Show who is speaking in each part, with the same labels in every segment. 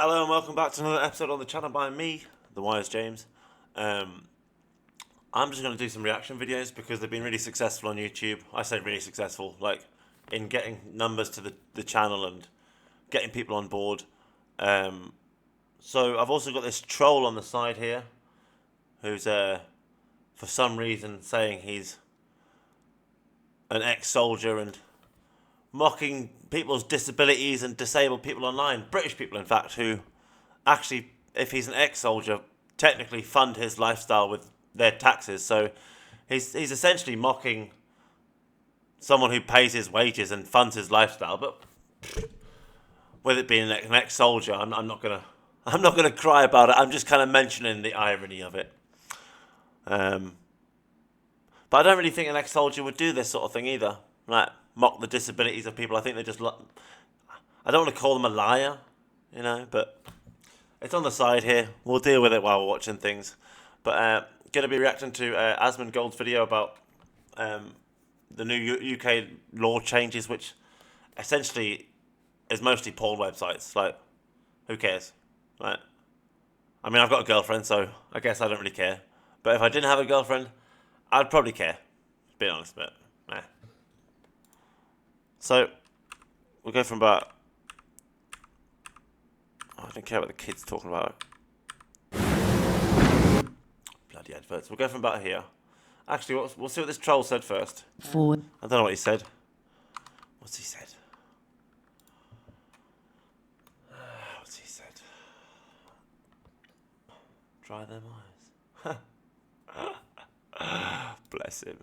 Speaker 1: Hello and welcome back to another episode on the channel by me, TheWiseJames. I'm just going to do some reaction videos because they've been really successful on YouTube. I say really successful, like in getting numbers to the channel and getting people on board. So I've also got this troll on the side here who's for some reason saying he's an ex-soldier and mocking people's disabilities and disabled people online, British people in fact, who actually, if he's an ex-soldier, technically fund his lifestyle with their taxes. So he's essentially mocking someone who pays his wages and funds his lifestyle. But with it being an ex-soldier, I'm not gonna cry about it. I'm just kind of mentioning the irony of it. But I don't really think an ex-soldier would do this sort of thing either. Like, mock the disabilities of people. I think they just... I don't want to call them a liar, you know, but it's on the side here. We'll deal with it while we're watching things. But going to be reacting to asmongold's video about the new UK law changes, which essentially is mostly porn websites. Like, who cares? Like, I mean, I've got a girlfriend, so I guess I don't really care. But if I didn't have a girlfriend, I'd probably care. To be honest, but nah. So we'll go from about... Oh, I don't care what the kid's talking about. Bloody adverts. We'll go from about here. Actually, we'll see what this troll said first.
Speaker 2: Forward.
Speaker 1: I don't know what he said. What's he said? What's he said? Dry them eyes. Bless him.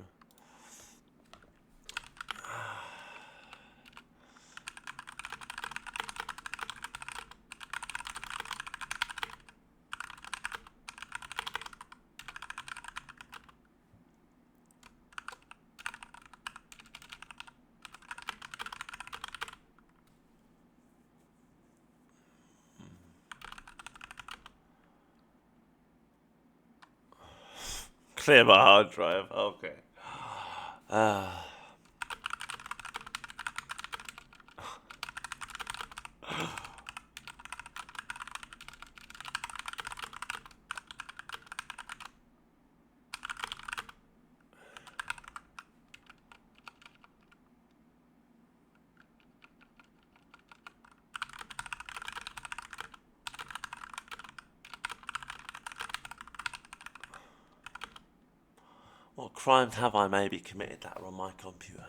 Speaker 1: Clear my hard drive. Okay. What crimes have I maybe committed that are on my computer?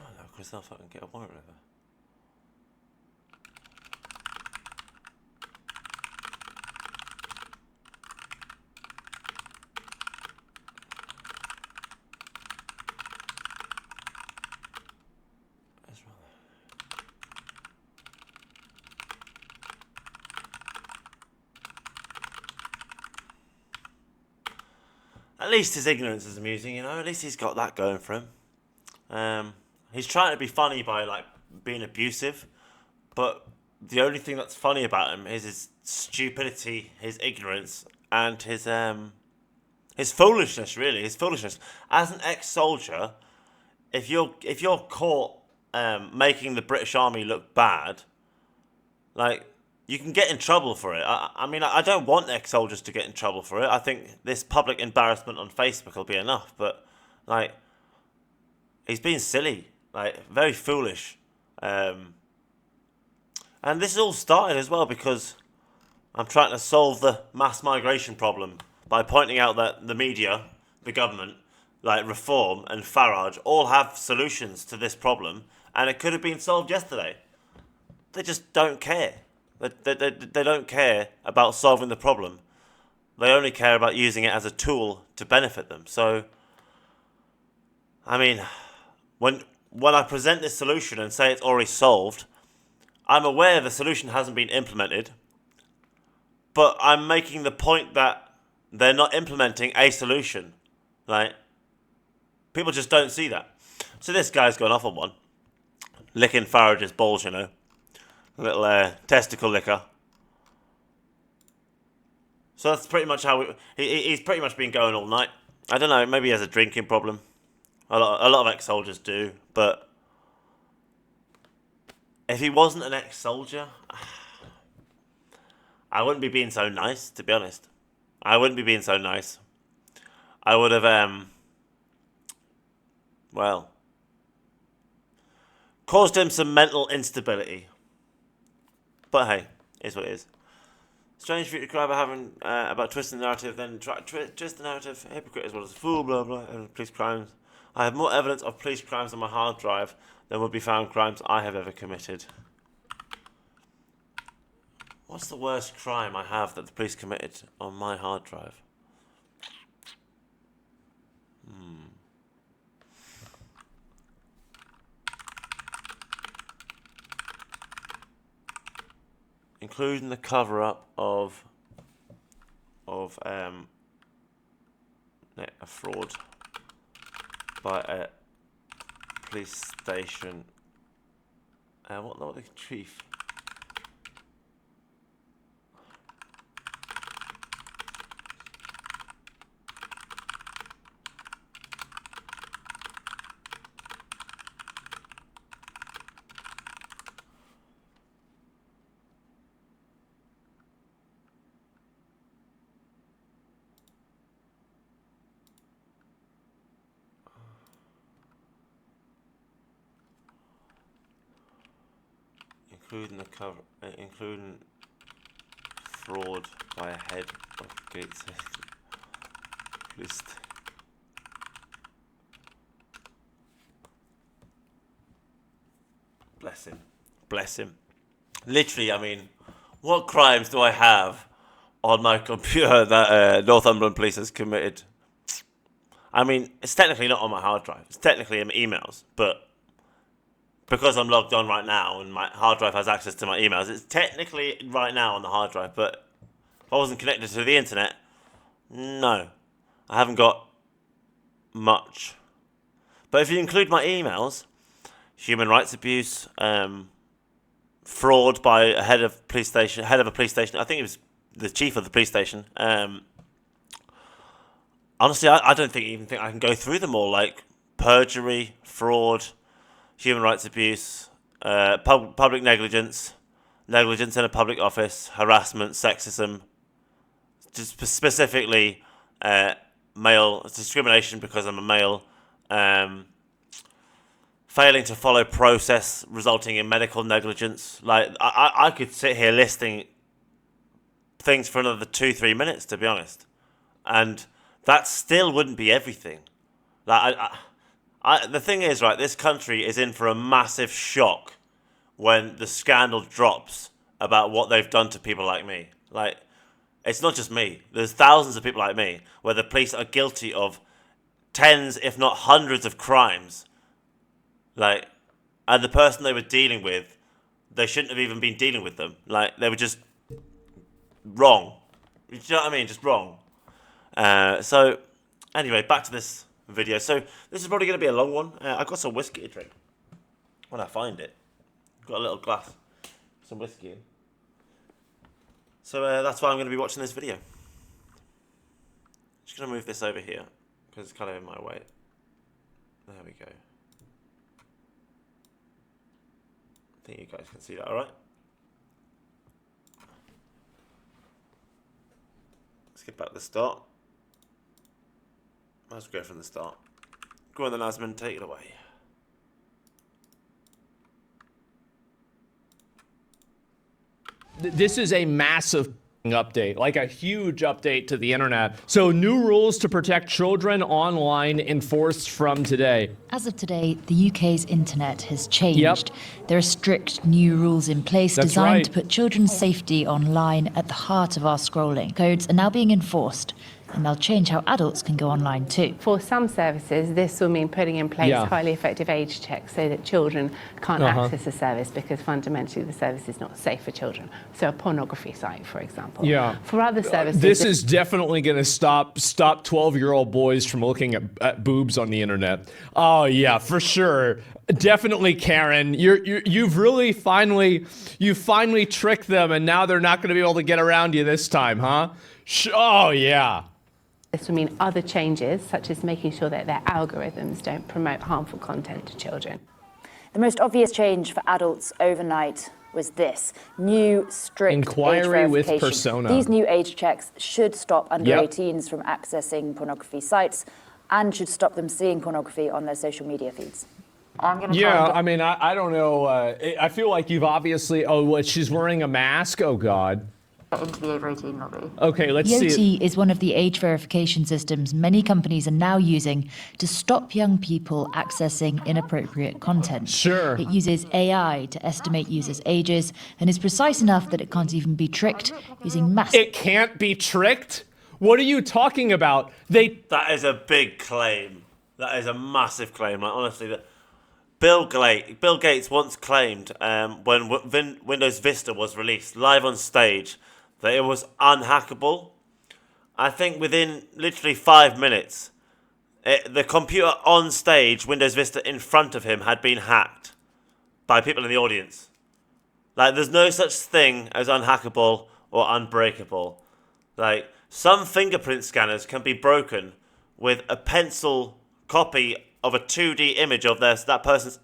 Speaker 1: Oh no, because I'll fucking get a warrant over. That's right. At least his ignorance is amusing, you know. At least he's got that going for him. He's trying to be funny by like being abusive, but the only thing that's funny about him is his stupidity, his ignorance, and his foolishness. Really, his foolishness. As an ex-soldier, if you're caught making the British Army look bad, like, you can get in trouble for it. I mean, I don't want ex-soldiers to get in trouble for it. I think this public embarrassment on Facebook will be enough. But, like, he's being silly. Like, very foolish. And this all started as well because I'm trying to solve the mass migration problem by pointing out that the media, the government, like Reform and Farage, all have solutions to this problem. And it could have been solved yesterday. They just don't care. They don't care about solving the problem. They only care about using it as a tool to benefit them. So, I mean, when I present this solution and say it's already solved, I'm aware the solution hasn't been implemented, but I'm making the point that they're not implementing a solution. Like, people just don't see that. So this guy's gone off on one. Licking Farage's balls, you know. A little testicle licker. So that's pretty much how he's pretty much been going all night. I don't know, maybe he has a drinking problem. A lot of ex-soldiers do, but if he wasn't an ex-soldier, I wouldn't be being so nice, to be honest. I wouldn't be being so nice. I would have, well, caused him some mental instability. But hey, it's what it is. Strange for you to cry about twisting the narrative, then twist the narrative, hypocrite as well as a fool, blah blah, and police crimes. I have more evidence of police crimes on my hard drive than would be found crimes I have ever committed. What's the worst crime I have that the police committed on my hard drive? Including the cover-up of a fraud by a police station. What the chief? Including fraud by a head of Gates. Bless him. Bless him. Literally, I mean, what crimes do I have on my computer that Northumberland Police has committed? I mean, it's technically not on my hard drive. It's technically in my emails, but because I'm logged on right now and my hard drive has access to my emails, it's technically right now on the hard drive, but if I wasn't connected to the internet, no. I haven't got much. But if you include my emails, human rights abuse, fraud by a head of a police station, I think it was the chief of the police station. Honestly, I don't even think I can go through them all, like perjury, fraud, human rights abuse, public negligence in a public office, harassment, sexism, just specifically male discrimination because I'm a male, failing to follow process resulting in medical negligence. Like I could sit here listing things for another 2-3 minutes, to be honest, and that still wouldn't be everything. Like the thing is, right, this country is in for a massive shock when the scandal drops about what they've done to people like me. Like, it's not just me. There's thousands of people like me where the police are guilty of tens, if not hundreds of crimes. Like, and the person they were dealing with, they shouldn't have even been dealing with them. Like, they were just wrong. You know what I mean? Just wrong. So, anyway, back to this video. So this is probably going to be a long one. I've got some whiskey to drink when I find it. Got a little glass, some whiskey in. So that's why I'm going to be watching this video. Just going to move this over here because it's kind of in my way. There we go. I think you guys can see that, all right? Let's get back to the start. Might as well go from the start. Go on then, Asmon, take it away.
Speaker 2: This is a massive update, like a huge update to the internet. So new rules to protect children online enforced from today.
Speaker 3: As of today, the UK's internet has changed.
Speaker 2: Yep.
Speaker 3: There are strict new rules in place designed
Speaker 2: right.
Speaker 3: to put children's safety online at the heart of our scrolling. Codes are now being enforced. and they'll change how adults can go online too.
Speaker 4: For some services, this will mean putting in place
Speaker 2: Yeah.
Speaker 4: highly effective age checks so that children can't access the service because fundamentally the service is not safe for children. So a pornography site, for example.
Speaker 2: Yeah.
Speaker 4: For other services...
Speaker 2: This is definitely going to stop 12-year-old boys from looking at boobs on the internet. Oh yeah, for sure. Definitely, Karen. You've really finally tricked them, and now they're not going to be able to get around you this time, huh? Oh yeah.
Speaker 4: This will mean other changes, such as making sure that their algorithms don't promote harmful content to children.
Speaker 5: The most obvious change for adults overnight was this new strict
Speaker 2: Inquiry
Speaker 5: age
Speaker 2: with
Speaker 5: verification.
Speaker 2: persona.
Speaker 5: These new age checks should stop under
Speaker 2: Yep.
Speaker 5: 18s from accessing pornography sites and should stop them seeing pornography on their social media feeds.
Speaker 2: Yeah, I mean, I don't know. I feel like you've obviously... Oh, what, she's wearing a mask? Oh, God.
Speaker 5: Into the over 18 lobby.
Speaker 2: Okay, let's see.
Speaker 3: DOT is one of the age verification systems many companies are now using to stop young people accessing inappropriate content.
Speaker 2: Sure.
Speaker 3: It uses AI to estimate users' ages and is precise enough that it can't even be tricked using massive...
Speaker 2: It can't be tricked? What are you talking about?
Speaker 1: That is a big claim. That is a massive claim. Like, honestly, Bill Gates once claimed when Windows Vista was released live on stage that it was unhackable. I think within literally 5 minutes, the computer on stage, Windows Vista in front of him, had been hacked by people in the audience. Like, there's no such thing as unhackable or unbreakable. Like, some fingerprint scanners can be broken with a pencil copy of a 2D image of that person's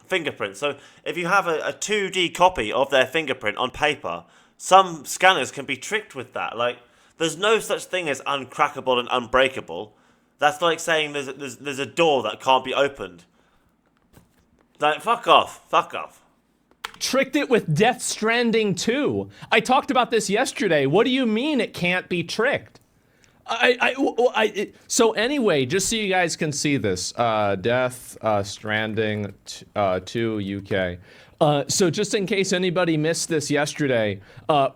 Speaker 1: fingerprint. So if you have a 2D copy of their fingerprint on paper, some scanners can be tricked with that. Like, there's no such thing as uncrackable and unbreakable. That's like saying there's a door that can't be opened. Like, fuck off.
Speaker 2: tricked it with Death Stranding 2. I talked about this yesterday. What do you mean it can't be tricked? So anyway, just so you guys can see this, Death Stranding 2 UK. So just in case anybody missed this yesterday,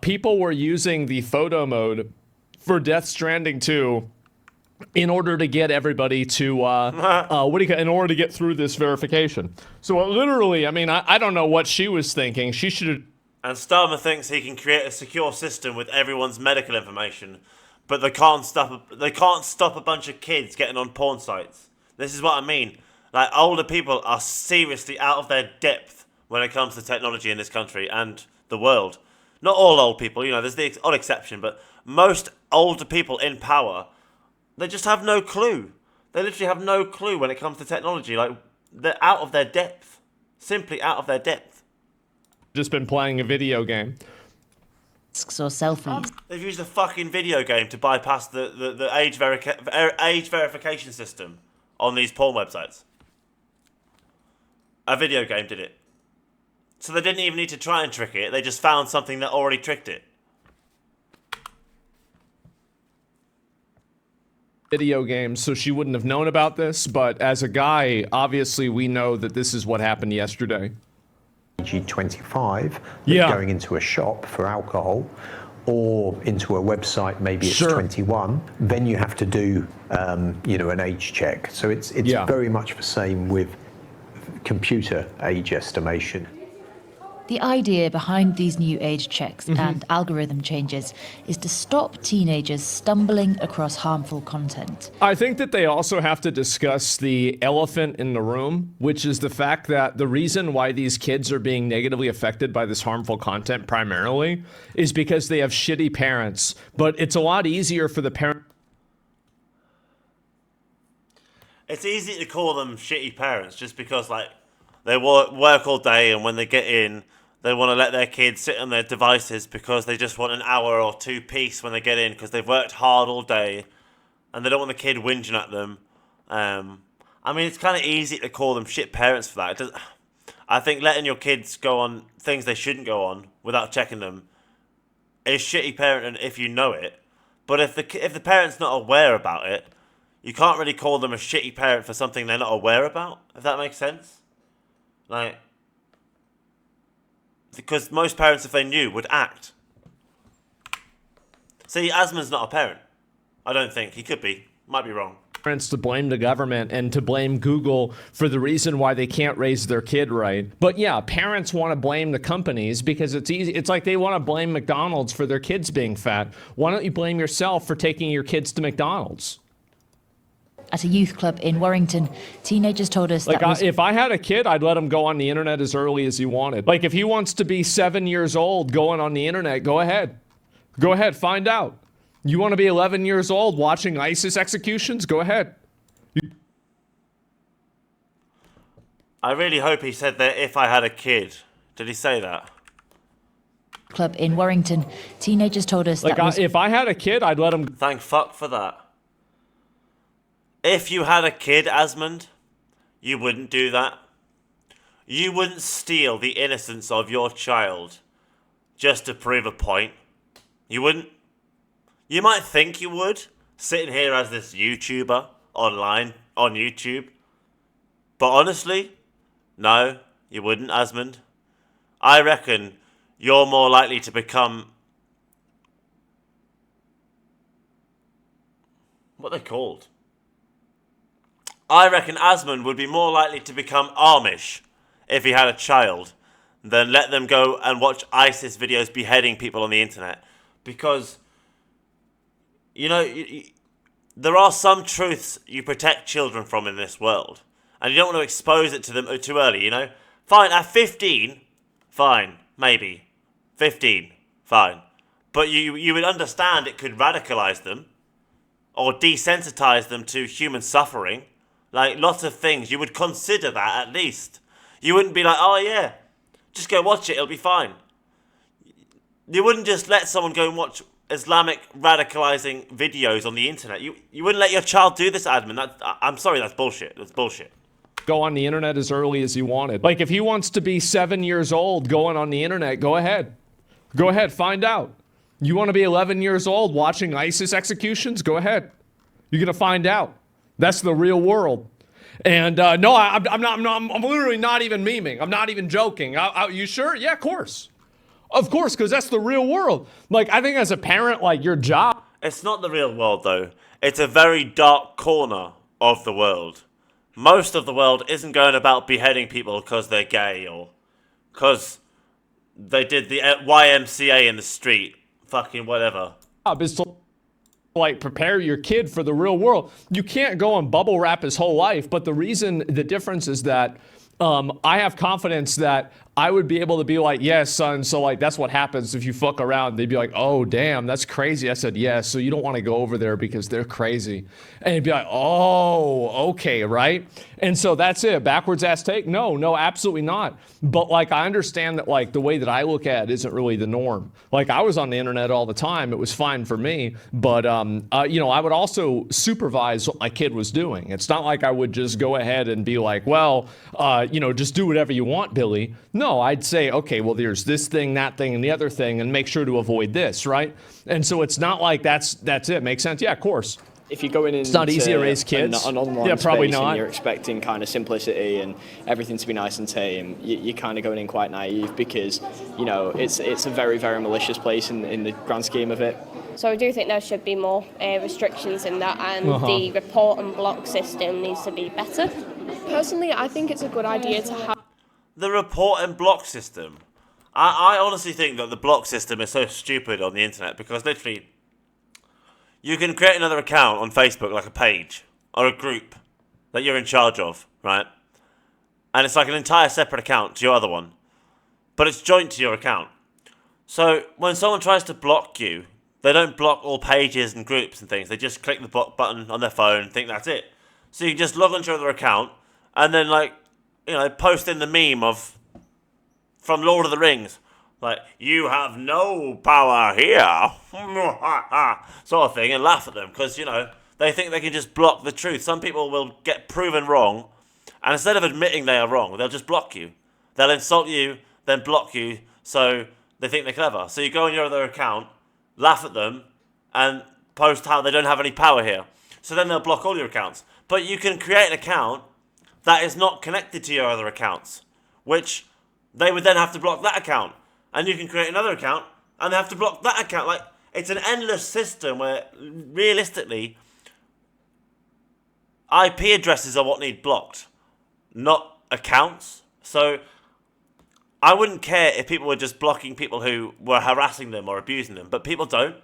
Speaker 2: people were using the photo mode for Death Stranding 2 in order to get everybody to, in order to get through this verification. So literally, I mean, I don't know what she was thinking. She should have...
Speaker 1: And Starmer thinks he can create a secure system with everyone's medical information, but they can't stop a bunch of kids getting on porn sites. This is what I mean. Like, older people are seriously out of their depth when it comes to technology in this country and the world. Not all old people, you know, there's the odd exception, but most older people in power, they just have no clue. They literally have no clue when it comes to technology. Like, they're out of their depth. Simply out of their depth.
Speaker 2: Just been playing a video game.
Speaker 3: Or selfies.
Speaker 1: They've used a fucking video game to bypass the age verification system on these porn websites. A video game did it. So they didn't even need to try and trick it. They just found something that already tricked it.
Speaker 2: Video games, so she wouldn't have known about this, but as a guy, obviously we know that this is what happened yesterday.
Speaker 6: 25,
Speaker 2: Yeah.
Speaker 6: going into a shop for alcohol or into a website, maybe it's
Speaker 2: Sure.
Speaker 6: 21, then you have to do an age check. So it's
Speaker 2: Yeah.
Speaker 6: very much the same with computer age estimation.
Speaker 3: The idea behind these new age checks and algorithm changes is to stop teenagers stumbling across harmful content.
Speaker 2: I think that they also have to discuss the elephant in the room, which is the fact that the reason why these kids are being negatively affected by this harmful content primarily is because they have shitty parents. But it's a lot easier for the parent.
Speaker 1: It's easy to call them shitty parents just because, like, they work all day, and when they get in, they want to let their kids sit on their devices because they just want an hour or two peace when they get in because they've worked hard all day, and they don't want the kid whinging at them. I mean, it's kind of easy to call them shit parents for that. I think letting your kids go on things they shouldn't go on without checking them is shitty parenting if you know it. But if the parent's not aware about it, you can't really call them a shitty parent for something they're not aware about, if that makes sense. Like, because most parents, if they knew, would act. See, Asmon's not a parent. I don't think. He could be. Might be wrong.
Speaker 2: To blame the government and to blame Google for the reason why they can't raise their kid right. But yeah, parents want to blame the companies because it's easy. It's like they want to blame McDonald's for their kids being fat. Why don't you blame yourself for taking your kids to McDonald's?
Speaker 3: At a youth club in Warrington, teenagers told us
Speaker 2: Like,
Speaker 3: that
Speaker 2: if I had a kid, I'd let him go on the internet as early as he wanted. Like, if he wants to be 7 years old going on the internet, go ahead. Go ahead, find out. You want to be 11 years old watching ISIS executions? Go ahead.
Speaker 1: I really hope he said that if I had a kid. Did he say that?
Speaker 3: club in Warrington, teenagers told us
Speaker 2: Like, if I had a kid, I'd let him.
Speaker 1: Thank fuck for that. If you had a kid, Asmond, you wouldn't do that. You wouldn't steal the innocence of your child just to prove a point. You wouldn't. You might think you would, sitting here as this YouTuber online on YouTube. But honestly, no, you wouldn't, Asmond. I reckon you're more likely to become... what are they called? I reckon Asmond would be more likely to become Amish if he had a child than let them go and watch ISIS videos beheading people on the internet. Because, you know, there are some truths you protect children from in this world. And you don't want to expose it to them too early, you know? Fine, at 15, fine, maybe. 15, fine. But you would understand it could radicalize them or desensitize them to human suffering. Like, lots of things. You would consider that, at least. You wouldn't be like, oh, yeah, just go watch it, it'll be fine. You wouldn't just let someone go and watch Islamic radicalizing videos on the internet. You wouldn't let your child do this, Admin. I'm sorry, that's bullshit. That's bullshit.
Speaker 2: Go on the internet as early as he wanted. Like, if he wants to be 7 years old going on the internet, go ahead. Go ahead, find out. You want to be 11 years old watching ISIS executions? Go ahead. You're going to find out. That's the real world. And no, I'm literally not even memeing. I'm not even joking. You sure? Yeah, of course. Of course, because that's the real world. Like, I think as a parent, like, your job...
Speaker 1: It's not the real world, though. It's a very dark corner of the world. Most of the world isn't going about beheading people because they're gay or because they did the YMCA in the street. Fucking whatever.
Speaker 2: Is to, like, prepare your kid for the real world. You can't go and bubble wrap his whole life, but the difference is that I have confidence that I would be able to be like, yes, son, so, like, that's what happens if you fuck around. They'd be like, oh, damn, that's crazy. I said, yes, so you don't want to go over there because they're crazy. And he'd be like, oh, okay, right? And so that's it. Backwards ass take? No, absolutely not. But, like, I understand that, like, the way that I look at it isn't really the norm. Like, I was on the internet all the time. It was fine for me. But, you know, I would also supervise what my kid was doing. It's not like I would just go ahead and be like, well, you know, just do whatever you want, Billy. No, I'd say, okay, well, there's this thing, that thing, and the other thing, and make sure to avoid this, right? And so it's not like that's it. Makes sense? Yeah, of course.
Speaker 7: If you're going in,
Speaker 2: it's not easy to raise kids.
Speaker 7: An online
Speaker 2: yeah, probably
Speaker 7: space
Speaker 2: not.
Speaker 7: And you're expecting kind of simplicity and everything to be nice and tame, you're kind of going in quite naive because, you know, it's a very, very malicious place in the grand scheme of it.
Speaker 8: So I do think there should be more restrictions in that, and the report and block system needs to be better.
Speaker 9: Personally, I think it's a good idea to have
Speaker 1: the report and block system. I honestly think that the block system is so stupid on the internet because literally you can create another account on Facebook, like a page or a group that you're in charge of, right? And it's like an entire separate account to your other one, but it's joint to your account. So when someone tries to block you, they don't block all pages and groups and things. They just click the block button on their phone and think that's it. So you can just log onto your other account and then, like, you know, post in the meme of from Lord of the Rings, like, you have no power here, sort of thing, and laugh at them because, you know, they think they can just block the truth. Some people will get proven wrong, and instead of admitting they are wrong, they'll just block you. They'll insult you, then block you, so they think they're clever. So you go on your other account, laugh at them, and post how they don't have any power here. So then they'll block all your accounts. But you can create an account that is not connected to your other accounts, which they would then have to block that account. And you can create another account and they have to block that account. Like, it's an endless system where, realistically, IP addresses are what need blocked, not accounts. So I wouldn't care if people were just blocking people who were harassing them or abusing them, but people don't.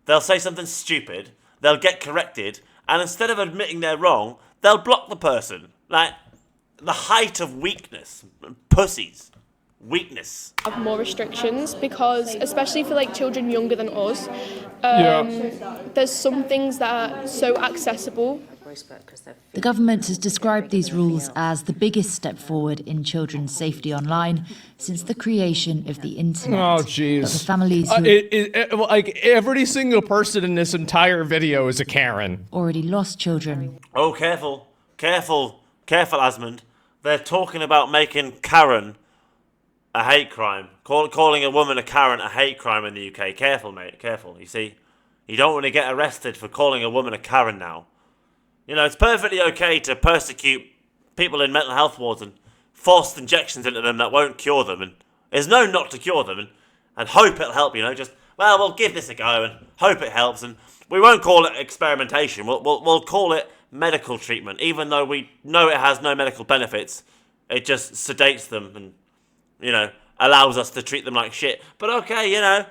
Speaker 1: They'll say something stupid, they'll get corrected, and instead of admitting they're wrong, they'll block the person. Like, the height of weakness. Pussies. Weakness.
Speaker 9: Have more restrictions because, especially for like children younger than us, there's some things that are so accessible.
Speaker 3: The government has described these rules as the biggest step forward in children's safety online since the creation of the internet.
Speaker 2: Oh,
Speaker 3: But
Speaker 2: jeez.
Speaker 3: for families who
Speaker 2: Like, every single person in this entire video is a Karen.
Speaker 3: already lost children,
Speaker 1: Oh, careful. Careful, Asmond. They're talking about making Karen a hate crime. Calling a woman a Karen a hate crime in the UK. Careful, mate. Careful. You see? You don't want to get arrested for calling a woman a Karen now. You know, it's perfectly okay to persecute people in mental health wards and force injections into them that won't cure them. And there's no not to cure them and hope it'll help, you know. Just, well, we'll give this a go and hope it helps. And we won't call it experimentation. We'll call it medical treatment. Even though we know it has no medical benefits, it just sedates them and, you know, allows us to treat them like shit. But okay, you know,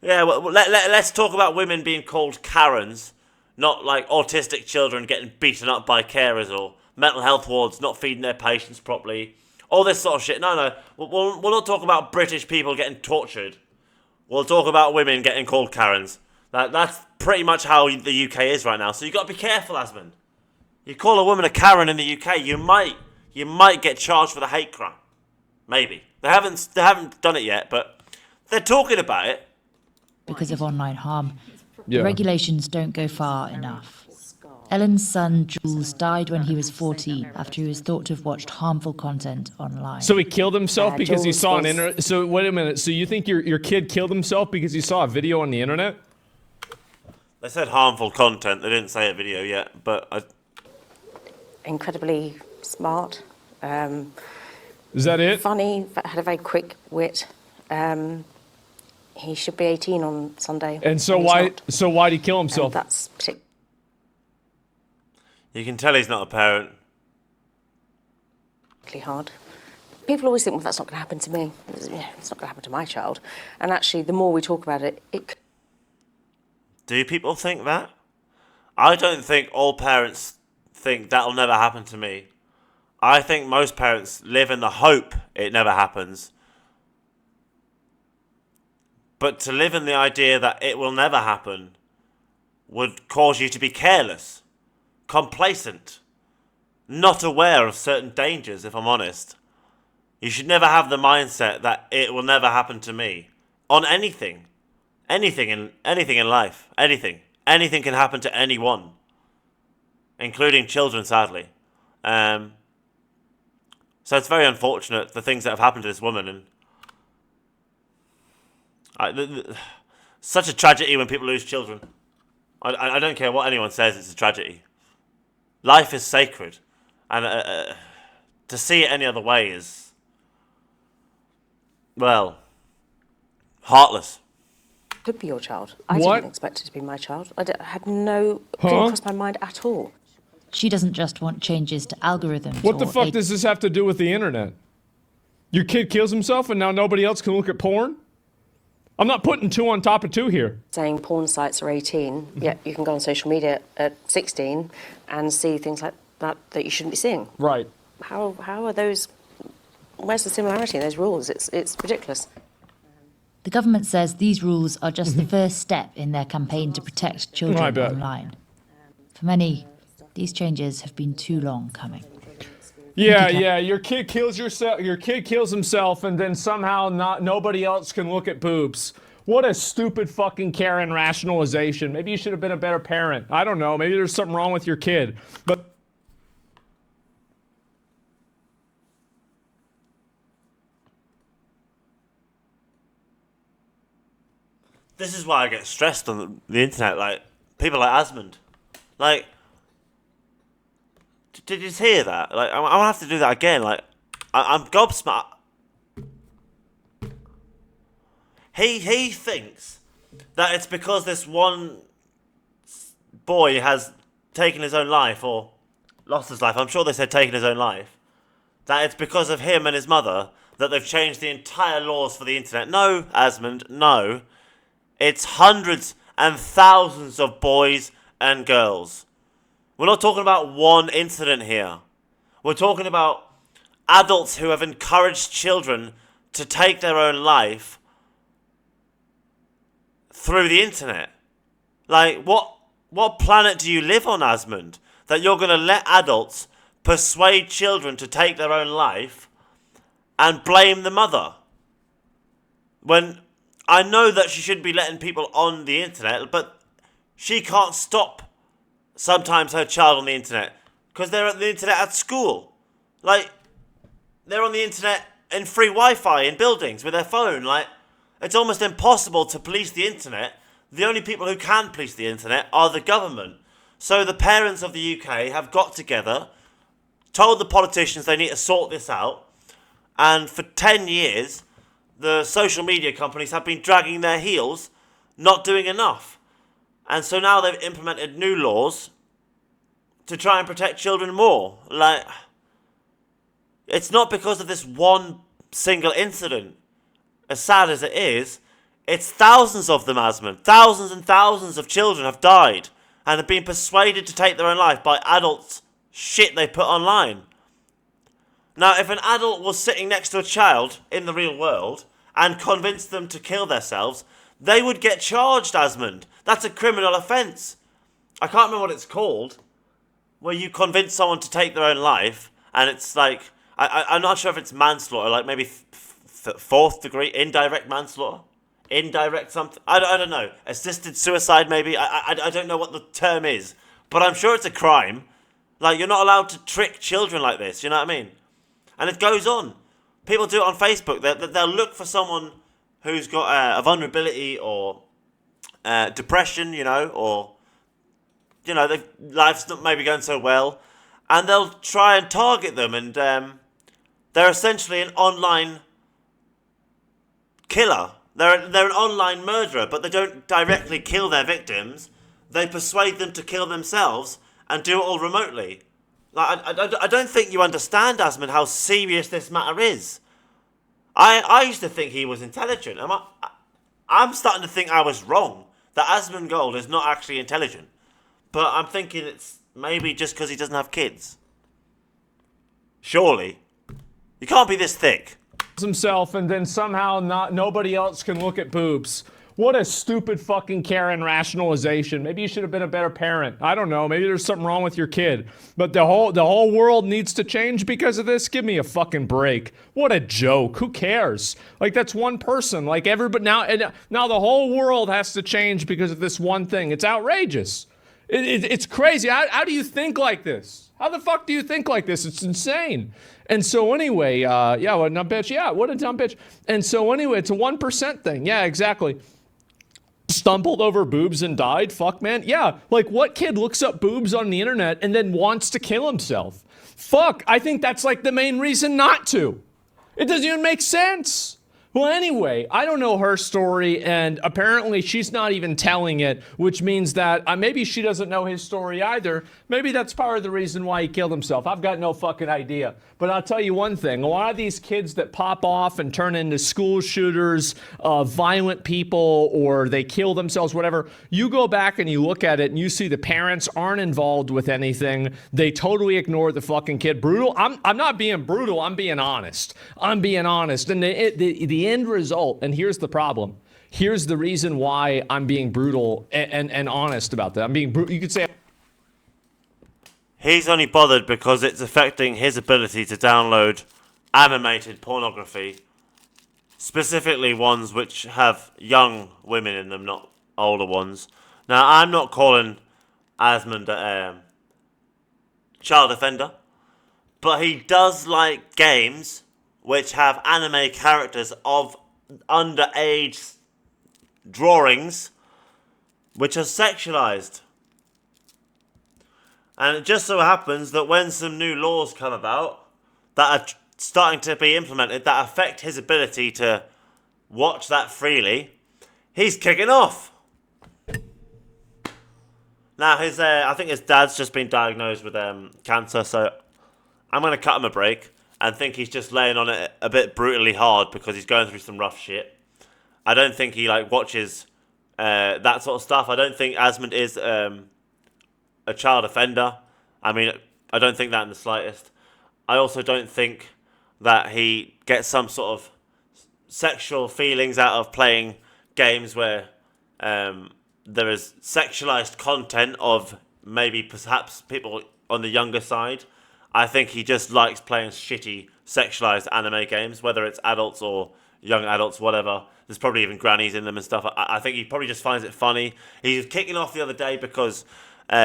Speaker 1: yeah, well, let's talk about women being called Karens. Not like autistic children getting beaten up by carers or mental health wards not feeding their patients properly. All this sort of shit. No. We'll not talk about British people getting tortured. We'll talk about women getting called Karens. That's pretty much how the UK is right now. So you got to be careful, Asmond. You call a woman a Karen in the UK, you might get charged for the hate crime. Maybe. They haven't done it yet, but they're talking about it.
Speaker 3: because of online harm.
Speaker 2: Yeah.
Speaker 3: The regulations don't go far enough. Ellen's son, Jules, died when he was 14 after he was thought to have watched harmful content online.
Speaker 2: So he killed himself because he
Speaker 5: Jules
Speaker 2: saw an
Speaker 5: was-
Speaker 2: internet. So wait a minute. So you think your kid killed himself because he saw a video on the internet?
Speaker 1: They said harmful content. They didn't say a video yet, but
Speaker 10: Incredibly smart,
Speaker 2: Is that it?
Speaker 10: funny, but had a very quick wit. He should be 18 on Sunday.
Speaker 2: And so
Speaker 10: he's
Speaker 2: why?
Speaker 10: not.
Speaker 2: So why'd he kill
Speaker 10: And
Speaker 2: himself?
Speaker 10: that's particularly
Speaker 1: you can tell he's not a parent.
Speaker 10: hard. People always think, well, that's not going to happen to me. It's not going to happen to my child. And actually, the more we talk about it,
Speaker 1: Do people think that? I don't think all parents think that'll never happen to me. I think most parents live in the hope it never happens. But to live in the idea that it will never happen would cause you to be careless, complacent, not aware of certain dangers, if I'm honest. You should never have the mindset that it will never happen to me. On anything. Anything in life. Anything. Anything can happen to anyone. Including children, sadly. So it's very unfortunate, the things that have happened to this woman. And such a tragedy when people lose children. I don't care what anyone says, it's a tragedy. Life is sacred. And to see it any other way is, well, heartless.
Speaker 10: could be your child. I
Speaker 2: What?
Speaker 10: didn't expect it to be my child. I had no couldn't cross my mind at all.
Speaker 3: She doesn't just want changes to algorithms.
Speaker 2: What the
Speaker 3: or
Speaker 2: fuck does this have to do with the internet? Your kid kills himself and now nobody else can look at porn? I'm not putting two on top of two here.
Speaker 10: Saying porn sites are 18, yet you can go on social media at 16 and see things like that you shouldn't be seeing.
Speaker 2: Right.
Speaker 10: How are those? Where's the similarity in those rules? It's ridiculous.
Speaker 3: The government says these rules are just the first step in their campaign to protect
Speaker 2: I
Speaker 3: children
Speaker 2: bet.
Speaker 3: online. For many, these changes have been too long coming.
Speaker 2: Yeah. Your kid kills yourself. Your kid kills himself, and then somehow nobody else can look at boobs. What a stupid fucking Karen rationalization. Maybe you should have been a better parent. I don't know. Maybe there's something wrong with your kid. But
Speaker 1: This is why I get stressed on the internet. Like, people like Asmond. Like, did you just hear that? Like, I'm gonna have to do that again. Like, I'm gobsmacked. He thinks that it's because this one boy has taken his own life or lost his life. I'm sure they said taken his own life. That it's because of him and his mother that they've changed the entire laws for the internet. No, Asmund, no. It's hundreds and thousands of boys and girls. We're not talking about one incident here. We're talking about adults who have encouraged children to take their own life through the internet. Like, what planet do you live on, Asmund? That you're going to let adults persuade children to take their own life and blame the mother? When I know that she shouldn't be letting people on the internet, but she can't stop sometimes her child on the internet because they're at the internet at school. Like, they're on the internet in free Wi-Fi in buildings with their phone. Like, it's almost impossible to police the internet. The only people who can police the internet are the government. So the parents of the UK have got together, told the politicians they need to sort this out, and for 10 years, the social media companies have been dragging their heels, not doing enough. And so now they've implemented new laws to try and protect children more. Like, it's not because of this one single incident. As sad as it is, it's thousands of them, Asmund. Thousands and thousands of children have died and have been persuaded to take their own life by adults' shit they put online. Now, if an adult was sitting next to a child in the real world and convinced them to kill themselves, they would get charged, Asmund. That's a criminal offence. I can't remember what it's called, where you convince someone to take their own life, and it's like, I'm not sure if it's manslaughter, like maybe fourth degree, indirect manslaughter, indirect something, I don't know, assisted suicide maybe, I don't know what the term is, but I'm sure it's a crime. Like, you're not allowed to trick children like this, you know what I mean? And it goes on. People do it on Facebook. They'll look for someone who's got a vulnerability or depression, you know, or, you know, life's not maybe going so well, and they'll try and target them, and they're essentially an online killer. They're an online murderer, but they don't directly kill their victims. They persuade them to kill themselves and do it all remotely. Like, I don't think you understand, Asmund, how serious this matter is. I used to think he was intelligent. I'm starting to think I was wrong, that asmongold is not actually intelligent. But I'm thinking it's maybe just because he doesn't have kids. Surely. You can't be this thick.
Speaker 2: Himself, and then somehow nobody else can look at boobs. What a stupid fucking Karen rationalization. Maybe you should have been a better parent. I don't know. Maybe there's something wrong with your kid. But the whole world needs to change because of this? Give me a fucking break. What a joke. Who cares? Like, that's one person. Like, everybody now the whole world has to change because of this one thing. It's outrageous. It's crazy. How do you think like this? How the fuck do you think like this? It's insane. And so anyway, yeah, what a dumb bitch. Yeah, what a dumb bitch. And so anyway, it's a 1% thing. Yeah, exactly. Stumbled over boobs and died? Fuck, man. Yeah, like, what kid looks up boobs on the internet and then wants to kill himself? Fuck, I think that's like the main reason not to. It doesn't even make sense. Well, anyway, I don't know her story, and apparently she's not even telling it, which means that maybe she doesn't know his story either. Maybe that's part of the reason why he killed himself. I've got no fucking idea. But I'll tell you one thing. A lot of these kids that pop off and turn into school shooters, violent people, or they kill themselves, whatever, you go back and you look at it and you see the parents aren't involved with anything. They totally ignore the fucking kid. Brutal. I'm not being brutal. I'm being honest. I'm being honest. And the end result, and here's the problem. Here's the reason why I'm being brutal and honest about that. I'm being brutal. You could say
Speaker 1: he's only bothered because it's affecting his ability to download animated pornography, specifically ones which have young women in them, not older ones. Now, I'm not calling Asmund a child offender, but he does like games which have anime characters of underage drawings which are sexualized. And it just so happens that when some new laws come about that are starting to be implemented that affect his ability to watch that freely, he's kicking off. Now, I think his dad's just been diagnosed with cancer, so I'm going to cut him a break and think he's just laying on it a bit brutally hard because he's going through some rough shit. I don't think he watches that sort of stuff. I don't think Asmund is a child offender. I mean, I don't think that in the slightest. I also don't think that he gets some sort of sexual feelings out of playing games where there is sexualized content of maybe perhaps people on the younger side. I think he just likes playing shitty sexualized anime games, whether it's adults or young adults, whatever. There's probably even grannies in them and stuff. I think he probably just finds it funny. He was kicking off the other day because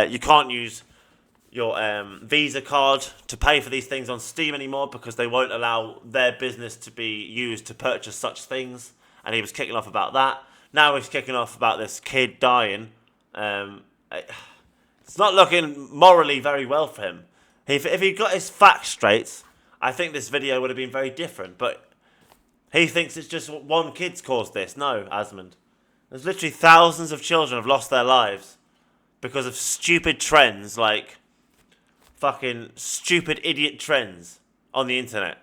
Speaker 1: you can't use your Visa card to pay for these things on Steam anymore because they won't allow their business to be used to purchase such things. And he was kicking off about that. Now he's kicking off about this kid dying. It's not looking morally very well for him. If he got his facts straight, I think this video would have been very different. But he thinks it's just one kid's caused this. No, Asmund. There's literally thousands of children have lost their lives because of stupid trends like fucking stupid idiot trends on the internet.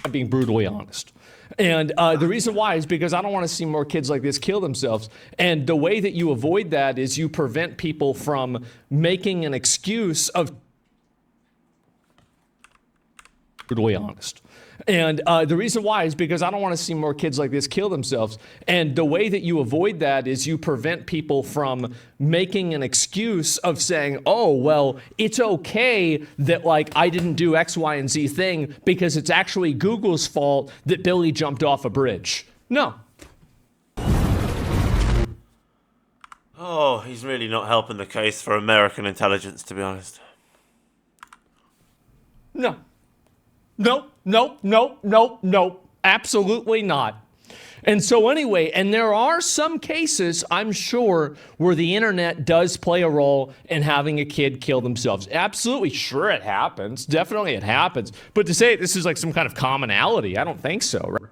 Speaker 2: I'm being brutally honest. And the reason why is because I don't want to see more kids like this kill themselves. And the way that you avoid that is you prevent people from making an excuse of brutally honest. And the reason why is because I don't want to see more kids like this kill themselves. And the way that you avoid that is you prevent people from making an excuse of saying, oh, well, it's okay that I didn't do X, Y, and Z thing because it's actually Google's fault that Billy jumped off a bridge. No.
Speaker 1: Oh, he's really not helping the case for American intelligence, to be honest.
Speaker 2: No. No. Absolutely not. And so anyway, and there are some cases, I'm sure, where the internet does play a role in having a kid kill themselves. Absolutely sure it happens. Definitely it happens. But to say this is like some kind of commonality, I don't think so. Right?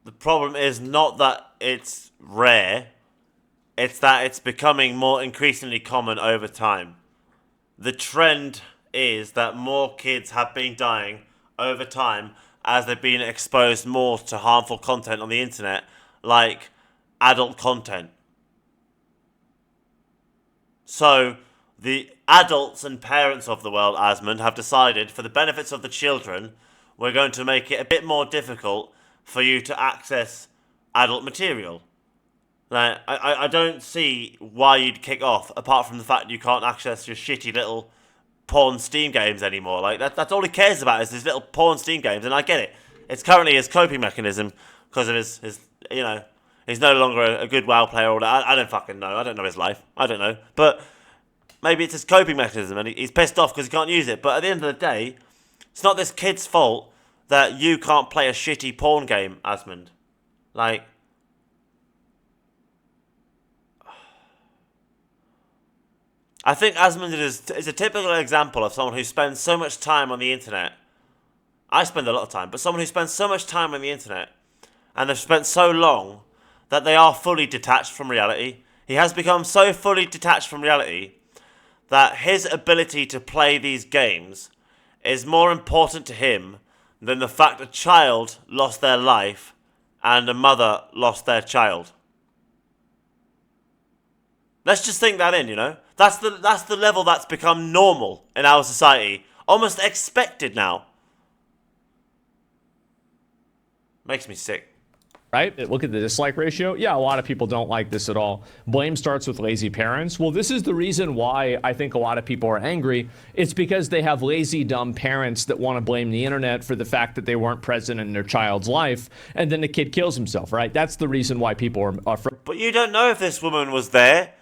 Speaker 1: The problem is not that it's rare. It's that it's becoming more increasingly common over time. The trend is that more kids have been dying over time as they've been exposed more to harmful content on the internet, like adult content. So the adults and parents of the world, Asmund, have decided for the benefits of the children, we're going to make it a bit more difficult for you to access adult material. Like, I don't see why you'd kick off, apart from the fact you can't access your shitty little porn Steam games anymore. Like that's all he cares about is his little porn Steam games, and I get it. It's currently his coping mechanism because of his he's no longer a good WoW player or that. I don't fucking know. I don't know his life. I don't know. But maybe it's his coping mechanism and he's pissed off because he can't use it. But at the end of the day, it's not this kid's fault that you can't play a shitty porn game, Asmund. Like, I think Asmund is a typical example of someone who spends so much time on the internet. I spend a lot of time, but someone who spends so much time on the internet and they've spent so long that they are fully detached from reality. He has become so fully detached from reality that his ability to play these games is more important to him than the fact a child lost their life and a mother lost their child. Let's just think that in, you know? That's the level that's become normal in our society. Almost expected now. Makes me sick.
Speaker 2: Right? Look at the dislike ratio. Yeah, a lot of people don't like this at all. Blame starts with lazy parents. Well, this is the reason why I think a lot of people are angry. It's because they have lazy, dumb parents that want to blame the internet for the fact that they weren't present in their child's life, and then the kid kills himself, right? That's the reason why people are
Speaker 1: But you don't know if this woman was there,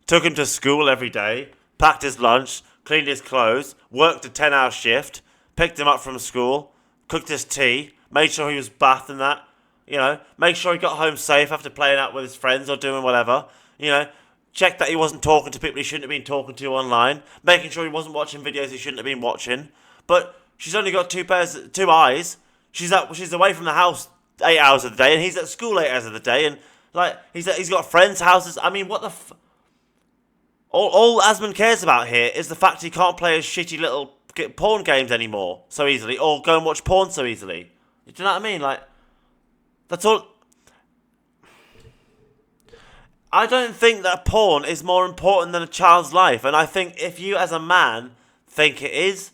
Speaker 1: took him to school every day, packed his lunch, cleaned his clothes, worked a 10-hour shift, picked him up from school, cooked his tea, made sure he was bathed and that. You know, make sure he got home safe after playing out with his friends or doing whatever. You know, check that he wasn't talking to people he shouldn't have been talking to online. Making sure he wasn't watching videos he shouldn't have been watching. But she's only got two eyes. She's away from the house 8 hours of the day, and he's at school 8 hours of the day, and like he's got friends' houses. I mean, what the all Asmon cares about here is the fact he can't play his shitty little porn games anymore so easily, or go and watch porn so easily. Do you know what I mean? Like, that's all. I don't think that porn is more important than a child's life, and I think if you as a man think it is,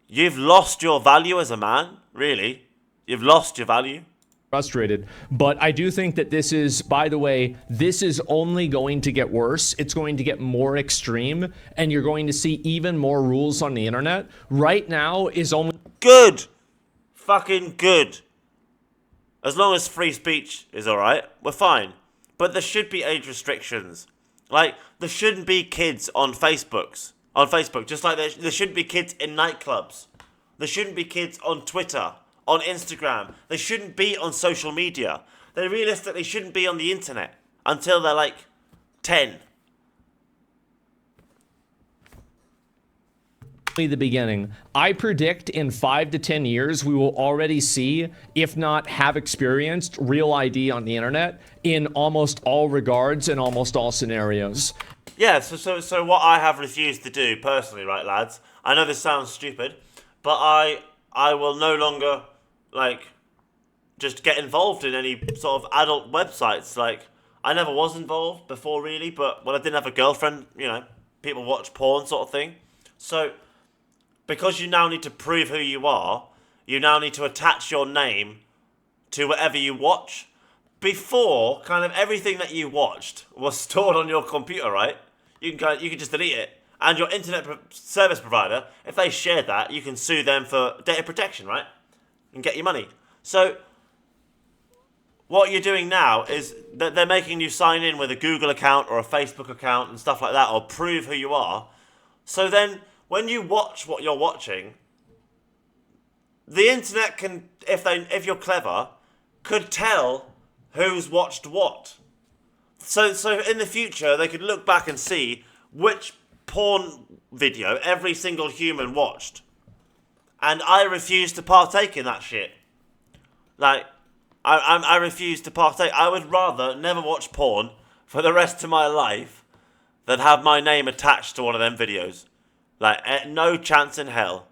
Speaker 1: you've lost your value as a man, really. You've lost your value.
Speaker 2: Frustrated. But I do think that this is, by the way, this is only going to get worse. It's going to get more extreme, and you're going to see even more rules on the internet. Right now is only...
Speaker 1: Good. Fucking good. As long as free speech is alright, we're fine. But there should be age restrictions. Like, there shouldn't be kids on Facebook, just like there shouldn't be kids in nightclubs. There shouldn't be kids on Twitter, on Instagram. They shouldn't be on social media. They realistically shouldn't be on the internet until they're like 10.
Speaker 2: The beginning. I predict in 5 to 10 years we will already see, if not have experienced, real ID on the internet in almost all regards and almost all scenarios.
Speaker 1: Yeah, so what I have refused to do personally, right, lads? I know this sounds stupid, but I will no longer like just get involved in any sort of adult websites. Like, I never was involved before, really, but when I didn't have a girlfriend, you know, people watch porn sort of thing. So because you now need to prove who you are, you now need to attach your name to whatever you watch. Before, kind of everything that you watched was stored on your computer, right? You can just delete it. And your internet service provider, if they share that, you can sue them for data protection, right? And get your money. So what you're doing now is that they're making you sign in with a Google account or a Facebook account and stuff like that, or prove who you are. So then, when you watch what you're watching, the internet can, if you're clever, could tell who's watched what. So in the future, they could look back and see which porn video every single human watched. And I refuse to partake in that shit. Like, I refuse to partake. I would rather never watch porn for the rest of my life than have my name attached to one of them videos. Like, no chance in hell.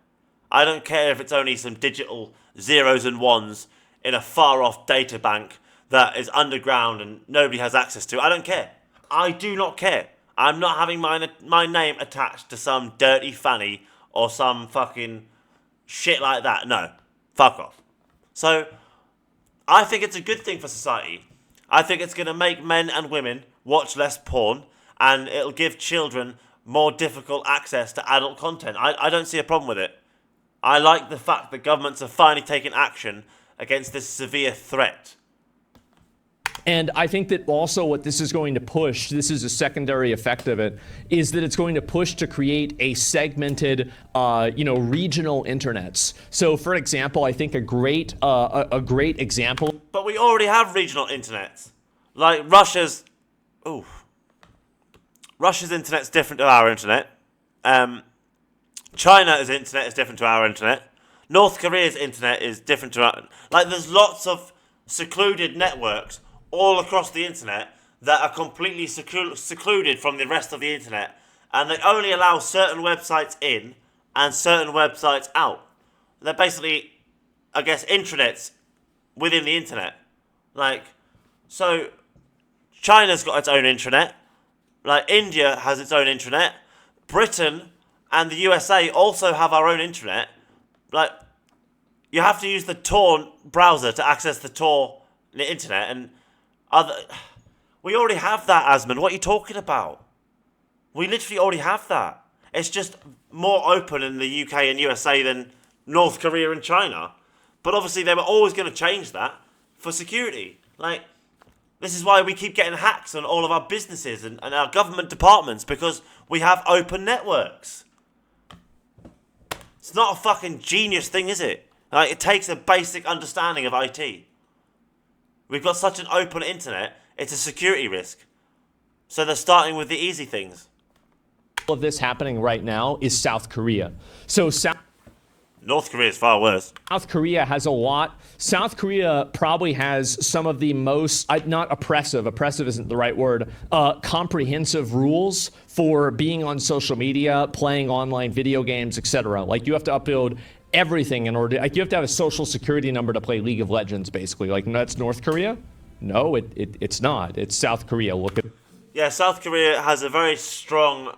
Speaker 1: I don't care if it's only some digital zeros and ones in a far-off data bank that is underground and nobody has access to. I don't care. I do not care. I'm not having my name attached to some dirty fanny or some fucking shit like that. No. Fuck off. So, I think it's a good thing for society. I think it's going to make men and women watch less porn, and it'll give children more difficult access to adult content. I don't see a problem with it. I like the fact that governments are finally taking action against this severe threat.
Speaker 2: And I think that also what this is going to push, this is a secondary effect of it, is that it's going to push to create a segmented, regional internets. So, for example, I think a great example.
Speaker 1: But we already have regional internets. Like Russia's internet's different to our internet. China's internet is different to our internet. North Korea's internet is different to our... Like, there's lots of secluded networks all across the internet that are completely secluded from the rest of the internet. And they only allow certain websites in and certain websites out. They're basically, I guess, intranets within the internet. Like, so China's got its own intranet. Like, India has its own intranet. Britain and the USA also have our own intranet. Like, you have to use the Tor browser to access the Tor internet, and we already have that, Asmon. What are you talking about? We literally already have that. It's just more open in the UK and USA than North Korea and China. But obviously they were always going to change that for security. Like, this is why we keep getting hacks on all of our businesses and our government departments, because we have open networks. It's not a fucking genius thing, is it? Like, it takes a basic understanding of IT. We've got such an open internet, it's a security risk. So they're starting with the easy things.
Speaker 2: All of this happening right now is South Korea. So
Speaker 1: North Korea is far worse.
Speaker 2: South Korea has a lot. South Korea probably has some of the most, not oppressive isn't the right word, comprehensive rules for being on social media, playing online video games, etc. Like you have to upload everything in order, like you have to have a social security number to play League of Legends, basically. Like that's North Korea? No, it's not. It's South Korea. Look at.
Speaker 1: Yeah, South Korea has a very strong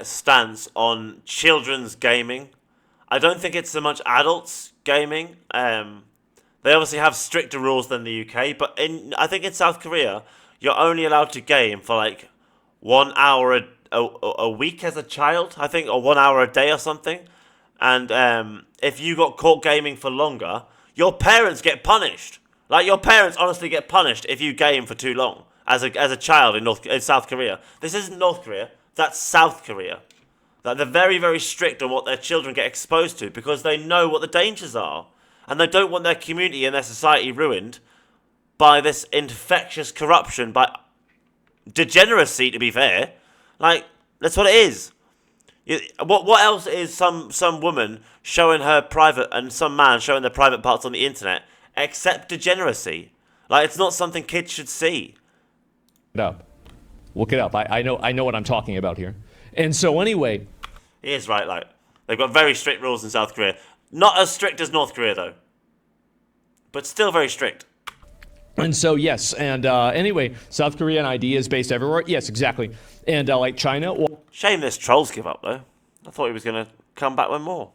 Speaker 1: stance on children's gaming. I don't think it's so much adults gaming. They obviously have stricter rules than the UK, but I think in South Korea, you're only allowed to game for like 1 hour a week as a child, I think, or 1 hour a day or something. And if you got caught gaming for longer, your parents get punished. Like your parents honestly get punished if you game for too long as a child in South Korea. This isn't North Korea. That's South Korea. Like they're very, very strict on what their children get exposed to because they know what the dangers are. And they don't want their community and their society ruined by this infectious corruption, by degeneracy, to be fair. Like, that's what it is. What else is some woman showing her private and some man showing their private parts on the internet except degeneracy? Like, it's not something kids should see.
Speaker 2: Look it up. I know what I'm talking about here. And so anyway,
Speaker 1: he is right. Like they've got very strict rules in South Korea. Not as strict as North Korea though, but still very strict.
Speaker 2: And so yes, and anyway, South Korean ID is based everywhere. Yes, exactly. And like China. Well,
Speaker 1: shame this trolls give up though. I thought he was gonna come back with more.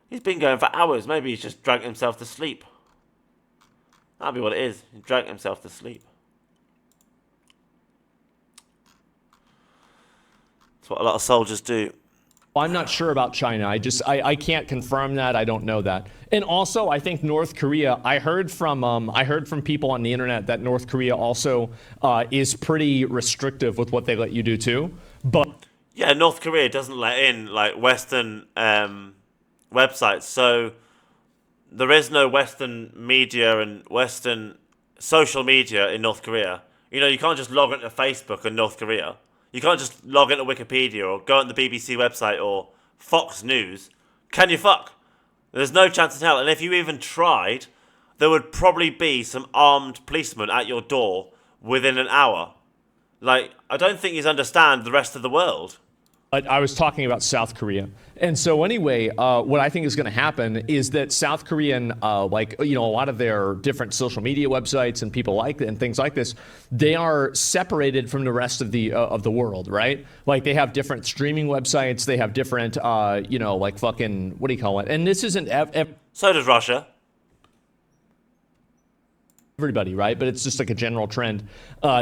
Speaker 1: He's been going for hours. Maybe he's just drank himself to sleep. That'd be what it is. He drank himself to sleep. That's what a lot of soldiers do.
Speaker 2: I'm not sure about China. I can't confirm that. I don't know that. And also, I think North Korea. I heard from people on the internet that North Korea also is pretty restrictive with what they let you do too. But
Speaker 1: yeah, North Korea doesn't let in like Western websites, so there is no Western media and Western social media in North Korea. You know, you can't just log into Facebook in North Korea. You can't just log into Wikipedia or go on the BBC website or Fox News. Can you fuck? There's no chance in hell. And if you even tried, there would probably be some armed policemen at your door within an hour. Like, I don't think you understand the rest of the world.
Speaker 2: I was talking about South Korea. And so anyway, what I think is going to happen is that South Korean, a lot of their different social media websites and people like and things like this, they are separated from the rest of the world, right? Like they have different streaming websites, they have different, fucking, what do you call it? And this isn't.
Speaker 1: So does Russia.
Speaker 2: Everybody, right? But it's just like a general trend.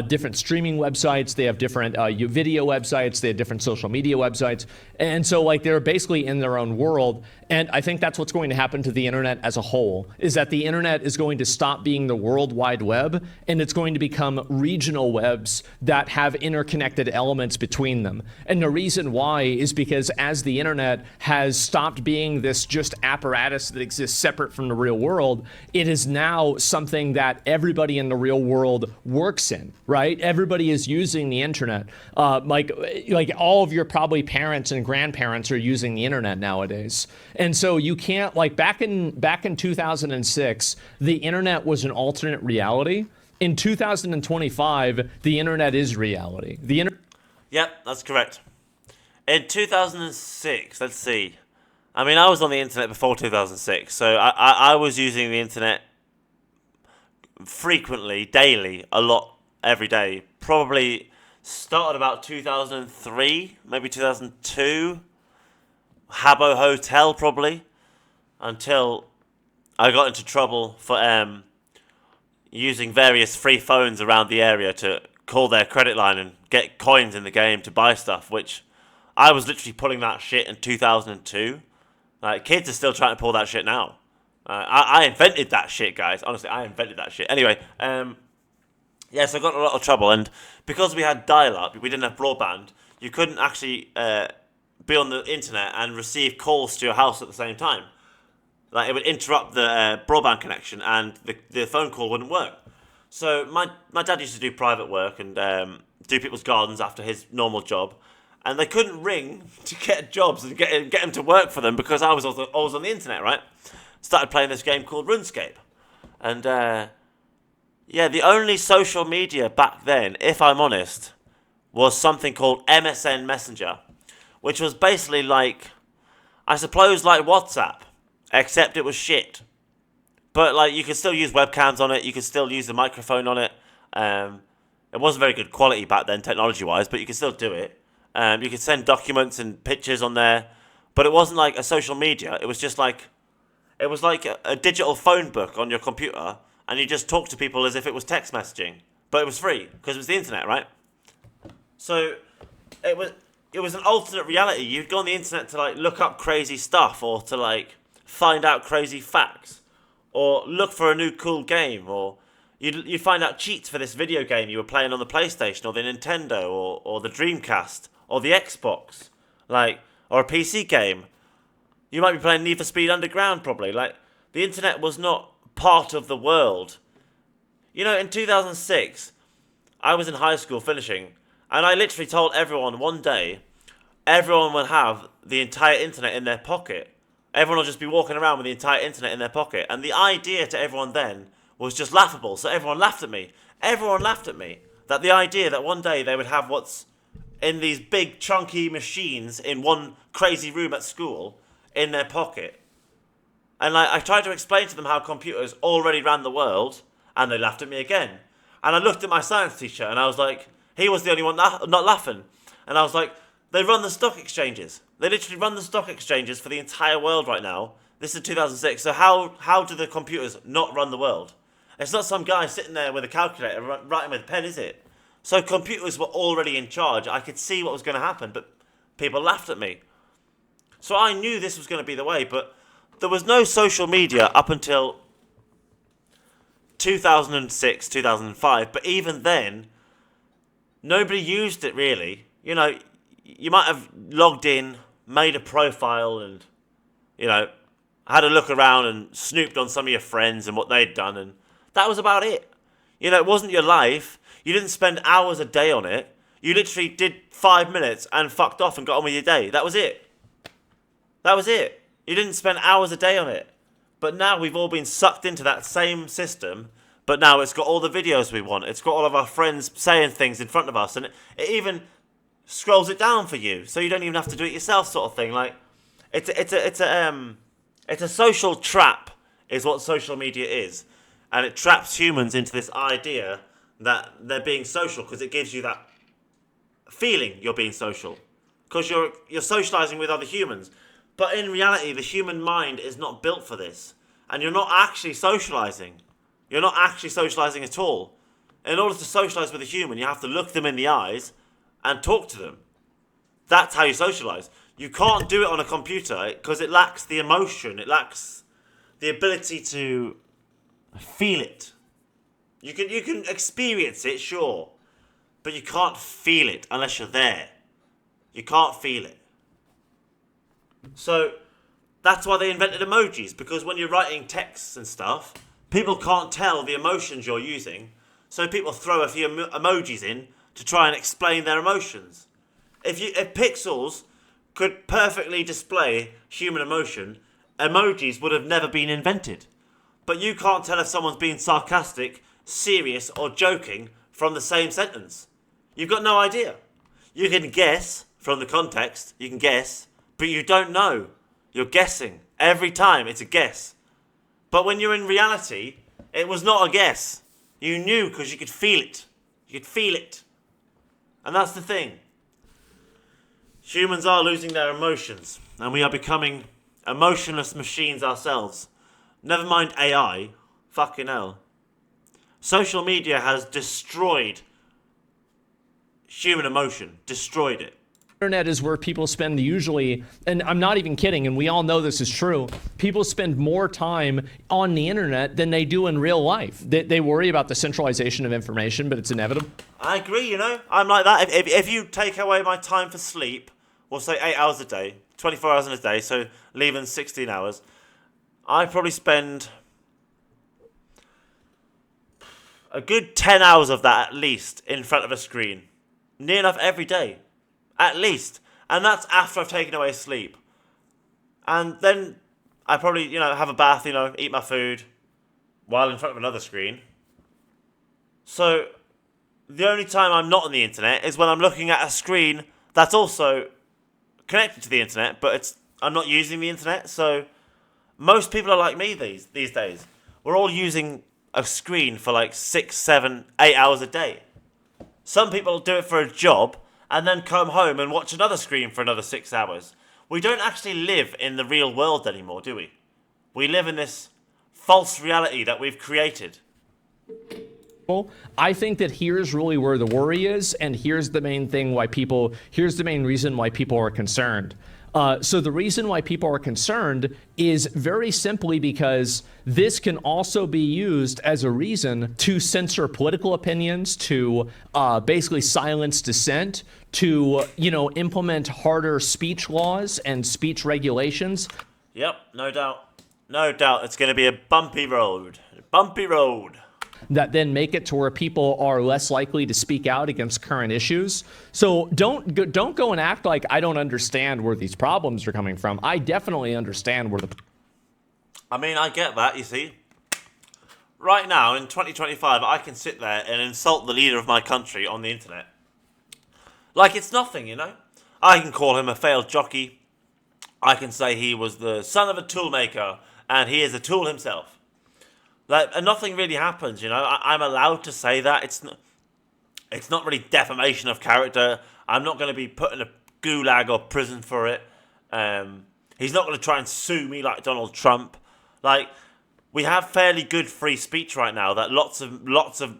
Speaker 2: Different streaming websites, they have different video websites, they have different social media websites. And so like they're basically in their own world. And I think that's what's going to happen to the internet as a whole, is that the internet is going to stop being the World Wide Web and it's going to become regional webs that have interconnected elements between them. And the reason why is because as the internet has stopped being this just apparatus that exists separate from the real world, it is now something that everybody in the real world works in, right? Everybody is using the internet. Like all of your probably parents and grandparents are using the internet nowadays. And so you can't, like back in 2006, the internet was an alternate reality. In 2025, the internet is reality.
Speaker 1: Yep, that's correct. In 2006, let's see. I mean, I was on the internet before 2006, so I was using the internet frequently, daily, a lot, every day. Probably started about 2003, maybe 2002. Habbo Hotel, probably, until I got into trouble for using various free phones around the area to call their credit line and get coins in the game to buy stuff, which I was literally pulling that shit in 2002. Like, kids are still trying to pull that shit now. I invented that shit, guys. Honestly, I invented that shit. Anyway, yes, I got in a lot of trouble, and because we had dial-up, we didn't have broadband, you couldn't actually be on the internet and receive calls to your house at the same time. Like, it would interrupt the broadband connection, and the phone call wouldn't work. So my dad used to do private work and do people's gardens after his normal job, and they couldn't ring to get jobs and get them to work for them because I was on the internet, right? Started playing this game called RuneScape. And, yeah, the only social media back then, if I'm honest, was something called MSN Messenger, which was basically like, I suppose, like WhatsApp, except it was shit. But, like, you could still use webcams on it, you could still use the microphone on it. It wasn't very good quality back then, technology-wise, but you could still do it. You could send documents and pictures on there, but it wasn't like a social media. It was just like, it was like a digital phone book on your computer, and you just talk to people as if it was text messaging, but it was free because it was the internet, right? So it was an alternate reality. You'd go on the internet to like look up crazy stuff, or to like find out crazy facts, or look for a new cool game, or you'd find out cheats for this video game you were playing on the PlayStation, or the Nintendo, or the Dreamcast, or the Xbox, like, or a PC game. You might be playing Need for Speed Underground, probably. Like, the internet was not part of the world. You know, in 2006, I was in high school finishing, and I literally told everyone one day, everyone would have the entire internet in their pocket. Everyone will just be walking around with the entire internet in their pocket. And the idea to everyone then was just laughable. So everyone laughed at me. Everyone laughed at me. That the idea that one day they would have what's in these big chunky machines in one crazy room at school in their pocket. And like, I tried to explain to them how computers already ran the world, and they laughed at me again. And I looked at my science teacher, and I was like, he was the only one not laughing. And I was like, they run the stock exchanges. They literally run the stock exchanges for the entire world right now. This is 2006, so how do the computers not run the world? It's not some guy sitting there with a calculator writing with a pen, is it? So computers were already in charge. I could see what was going to happen, but people laughed at me. So I knew this was going to be the way, but there was no social media up until 2006, 2005. But even then, nobody used it really. You know, you might have logged in, made a profile, and, you know, had a look around and snooped on some of your friends and what they'd done, and that was about it. You know, it wasn't your life. You didn't spend hours a day on it. You literally did 5 minutes and fucked off and got on with your day. That was it. That was it. You didn't spend hours a day on it. But now we've all been sucked into that same system, but now it's got all the videos we want. It's got all of our friends saying things in front of us, and it even scrolls it down for you, so you don't even have to do it yourself, sort of thing. Like, it's a social trap, is what social media is, and it traps humans into this idea that they're being social because it gives you that feeling you're being social, because you're socializing with other humans. But in reality, the human mind is not built for this, and you're not actually socializing. You're not actually socializing at all. In order to socialize with a human, you have to look them in the eyes and talk to them. That's how you socialize. You can't do it on a computer because it lacks the emotion. It lacks the ability to feel it. You can experience it, sure, but you can't feel it unless you're there. You can't feel it. So that's why they invented emojis, because when you're writing texts and stuff, people can't tell the emotions you're using, so people throw a few emojis in to try and explain their emotions. If pixels could perfectly display human emotion, emojis would have never been invented. But you can't tell if someone's being sarcastic, serious, or joking from the same sentence. You've got no idea. You can guess from the context, you can guess, but you don't know. You're guessing. Every time it's a guess. But when you're in reality, it was not a guess. You knew because you could feel it. You could feel it. And that's the thing. Humans are losing their emotions, and we are becoming emotionless machines ourselves. Never mind AI. Fucking hell. Social media has destroyed human emotion. Destroyed it.
Speaker 2: Internet is where people spend usually, and I'm not even kidding, and we all know this is true, people spend more time on the internet than they do in real life. They worry about the centralization of information, but it's inevitable.
Speaker 1: I agree, you know. I'm like that. If you take away my time for sleep, we'll say 8 hours a day, 24 hours in a day, so leaving 16 hours, I probably spend a good 10 hours of that at least in front of a screen. Near enough every day. At least. And that's after I've taken away sleep. And then I probably, have a bath, eat my food while in front of another screen. So the only time I'm not on the internet is when I'm looking at a screen that's also connected to the internet, but I'm not using the internet. So most people are like me these days. We're all using a screen for like 6, 7, 8 hours a day. Some people do it for a job and then come home and watch another screen for another 6 hours. We don't actually live in the real world anymore, do we? We live in this false reality that we've created.
Speaker 2: I think that here's really where the worry is, and here's the main reason why people are concerned. So the reason why people are concerned is very simply because this can also be used as a reason to censor political opinions, to basically silence dissent, to, implement harder speech laws and speech regulations.
Speaker 1: Yep, no doubt. No doubt it's going to be a bumpy road. Bumpy road.
Speaker 2: That then make it to where people are less likely to speak out against current issues. So don't go and act like I don't understand where these problems are coming from. I definitely understand where
Speaker 1: I get that, you see. Right now, in 2025, I can sit there and insult the leader of my country on the internet. Like it's nothing, I can call him a failed jockey. I can say he was the son of a toolmaker, and he is a tool himself. And nothing really happens, I'm allowed to say that. It's not really defamation of character. I'm not going to be put in a gulag or prison for it. He's not going to try and sue me like Donald Trump. Like, we have fairly good free speech right now that lots of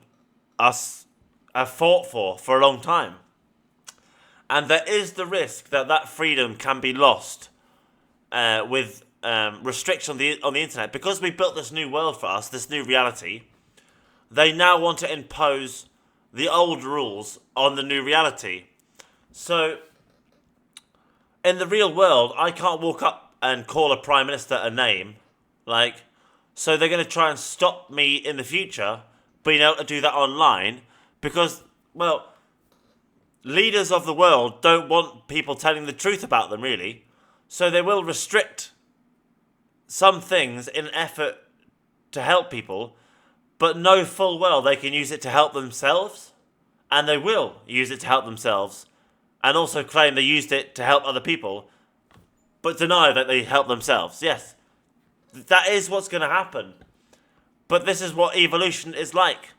Speaker 1: us have fought for a long time. And there is the risk that freedom can be lost with restriction on the internet. Because we built this new world for us, this new reality, they now want to impose the old rules on the new reality. So, in the real world, I can't walk up and call a prime minister a name. So they're going to try and stop me in the future being able to do that online because, leaders of the world don't want people telling the truth about them, really. So they will restrict some things in an effort to help people, but know full well they can use it to help themselves, and they will use it to help themselves, and also claim they used it to help other people, but deny that they help themselves. Yes, that is what's going to happen. But this is what evolution is like.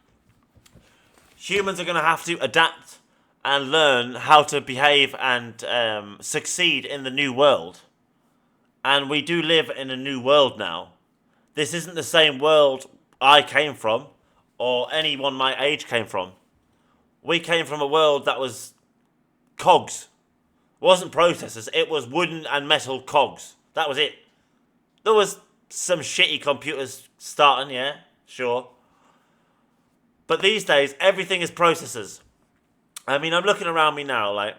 Speaker 1: Humans are going to have to adapt and learn how to behave and succeed in the new world. And we do live in a new world now. This isn't the same world I came from, or anyone my age came from. We came from a world that was cogs. It wasn't processors, it was wooden and metal cogs. That was it. There was some shitty computers starting, yeah, sure. But these days, everything is processors. I'm looking around me now,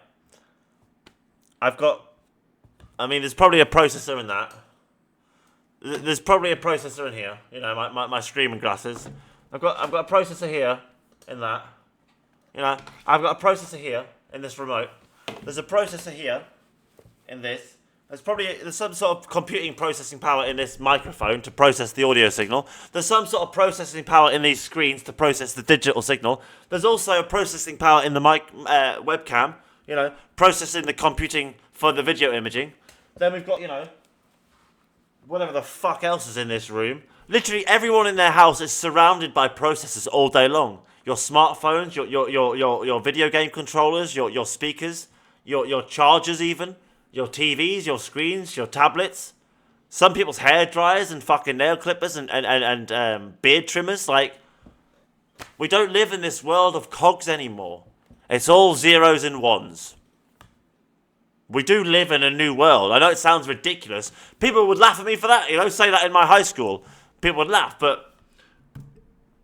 Speaker 1: there's probably a processor in that. There's probably a processor in here. My streaming glasses. I've got a processor here in that. I've got a processor here in this remote. There's a processor here in this. There's some sort of computing processing power in this microphone to process the audio signal. There's some sort of processing power in these screens to process the digital signal. There's also a processing power in the webcam, processing the computing for the video imaging. Then we've got, whatever the fuck else is in this room. Literally everyone in their house is surrounded by processors all day long. Your smartphones, your video game controllers, your speakers, your chargers even, your TVs, your screens, your tablets. Some people's hair dryers and fucking nail clippers and beard trimmers. We don't live in this world of cogs anymore. It's all zeros and ones. We do live in a new world. I know it sounds ridiculous. People would laugh at me for that. Say that in my high school. People would laugh, but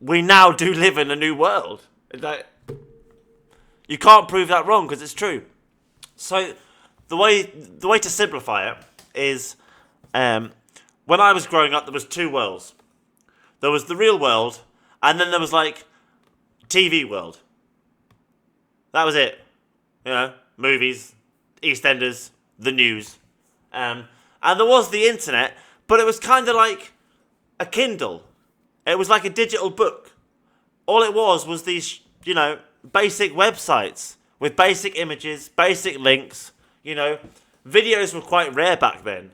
Speaker 1: we now do live in a new world. You can't prove that wrong because it's true. So the way to simplify it is, when I was growing up, there was two worlds. There was the real world, and then there was TV world. That was it. Movies, EastEnders, the news, and there was the internet, but it was kind of like a Kindle. It was like a digital book. All it was these, basic websites with basic images, basic links. Videos were quite rare back then.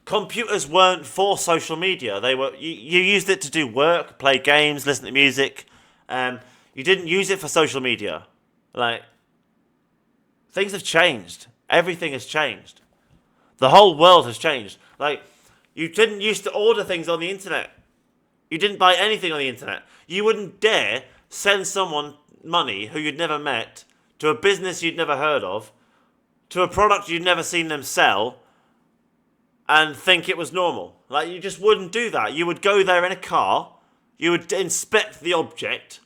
Speaker 1: Computers weren't for social media. They were you used it to do work, play games, listen to music. You didn't use it for social media. Like, things have changed. Everything has changed. The whole world has changed. Like, you didn't used to order things on the internet. You didn't buy anything on the internet. You wouldn't dare send someone money who you'd never met, to a business you'd never heard of, to a product you'd never seen them sell, and think it was normal. Like, you just wouldn't do that. You would go there in a car, you would inspect the object,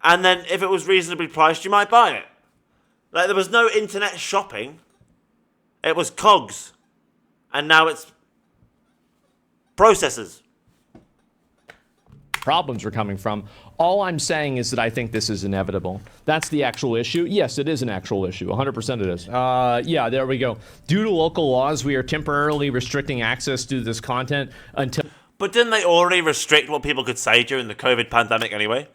Speaker 1: and then if it was reasonably priced, you might buy it. Like, there was no internet shopping. It was cogs. And now it's processors.
Speaker 2: Problems are coming from. All I'm saying is that I think this is inevitable. That's the actual issue. Yes, it is an actual issue. 100% it is. Yeah, there we go. Due to local laws, we are temporarily restricting access to this content until...
Speaker 1: But didn't they already restrict what people could say during the COVID pandemic anyway?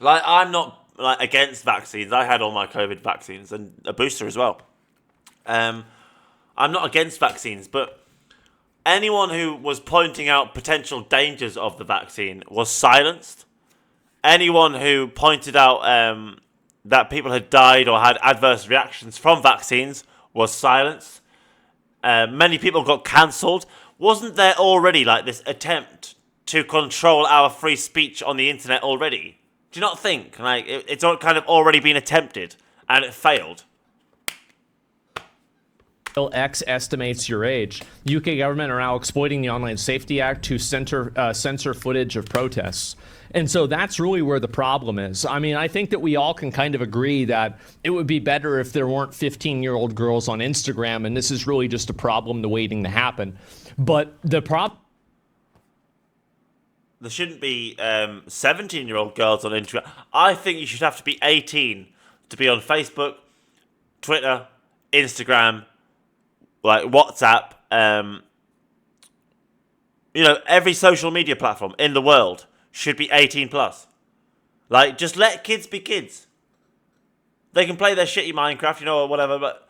Speaker 1: Like, I'm not against vaccines. I had all my COVID vaccines and a booster as well. I'm not against vaccines, but anyone who was pointing out potential dangers of the vaccine was silenced. Anyone who pointed out that people had died or had adverse reactions from vaccines was silenced. Many people got cancelled. Wasn't there already this attempt to control our free speech on the internet already? Do you not think it's kind of already been attempted and it failed?
Speaker 2: X estimates your age. UK government are now exploiting the Online Safety Act to censor footage of protests. And so that's really where the problem is. I mean, I think that we all can kind of agree that it would be better if there weren't 15-year-old girls on Instagram, and this is really just a problem waiting to happen. But the problem...
Speaker 1: There shouldn't be 17-year-old girls on Instagram. I think you should have to be 18 to be on Facebook, Twitter, Instagram, WhatsApp, every social media platform in the world should be 18 plus. Just let kids be kids. They can play their shitty Minecraft, or whatever, but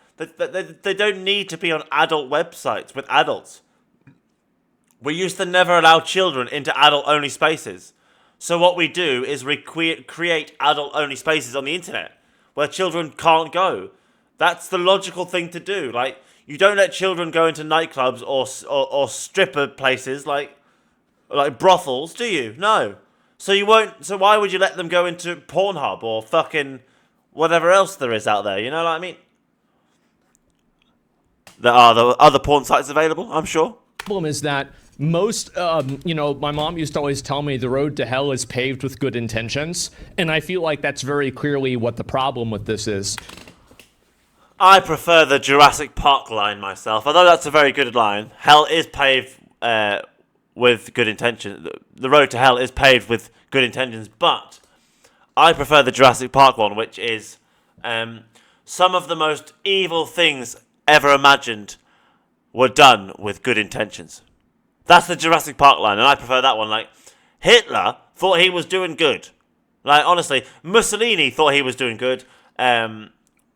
Speaker 1: they don't need to be on adult websites with adults. We used to never allow children into adult-only spaces. So what we do is we create adult-only spaces on the internet where children can't go. That's the logical thing to do. You don't let children go into nightclubs or stripper places like brothels, do you? No. So you won't. So why would you let them go into Pornhub or fucking whatever else there is out there? You know what I mean? There are the other porn sites available, I'm sure.
Speaker 2: Problem is that most, my mom used to always tell me the road to hell is paved with good intentions, and I feel like that's very clearly what the problem with this is.
Speaker 1: I prefer the Jurassic Park line myself, although that's a very good line. Hell is paved with good intentions. The road to hell is paved with good intentions, but I prefer the Jurassic Park one, which is some of the most evil things ever imagined were done with good intentions. That's the Jurassic Park line, and I prefer that one. Hitler thought he was doing good. Honestly, Mussolini thought he was doing good.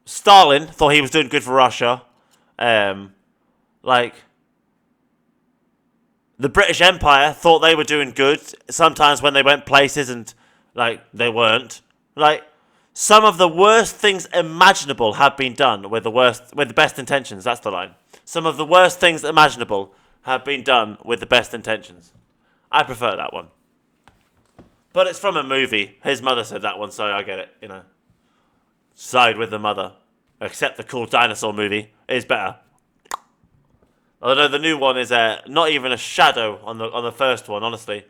Speaker 1: Stalin thought he was doing good for Russia. The British Empire thought they were doing good sometimes when they went places and, they weren't. Some of the worst things imaginable have been done with the best intentions. That's the line. Some of the worst things imaginable have been done with the best intentions. I prefer that one. But it's from a movie. His mother said that one, so I get it, Side with the mother. Except the cool dinosaur movie is better. Although the new one is not even a shadow on the first one, honestly.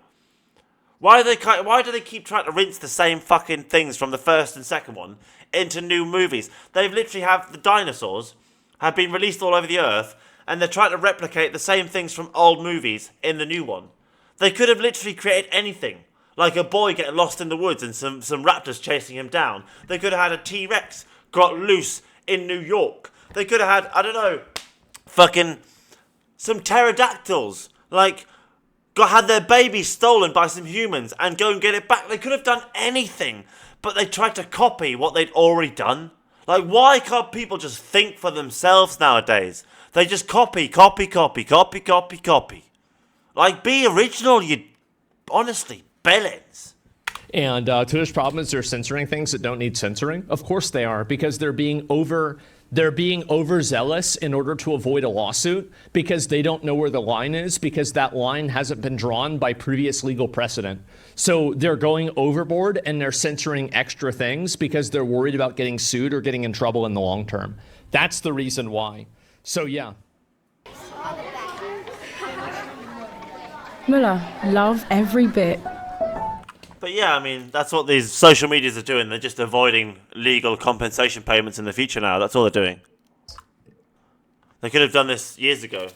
Speaker 1: Why do they keep trying to rinse the same fucking things from the first and second one into new movies? They've literally the dinosaurs have been released all over the earth, and they're trying to replicate the same things from old movies in the new one. They could have literally created anything. Like a boy getting lost in the woods and some raptors chasing him down. They could have had a T-Rex got loose in New York. They could have had, I don't know, fucking some pterodactyls, like, had their baby stolen by some humans and go and get it back. They could have done anything, but they tried to copy what they'd already done. Like, why can't people just think for themselves nowadays? They just copy. Like, be original, you... Honestly, bellends.
Speaker 2: And Twitter's problem is they're censoring things that don't need censoring. Of course they are, because they're being overzealous in order to avoid a lawsuit, because they don't know where the line is, because that line hasn't been drawn by previous legal precedent. So they're going overboard and they're censoring extra things because they're worried about getting sued or getting in trouble in the long term. That's the reason why. So yeah.
Speaker 11: Muller, love every bit.
Speaker 1: But yeah, I mean, that's what these social medias are doing. They're just avoiding legal compensation payments in the future now. That's all they're doing. They could have done this years ago.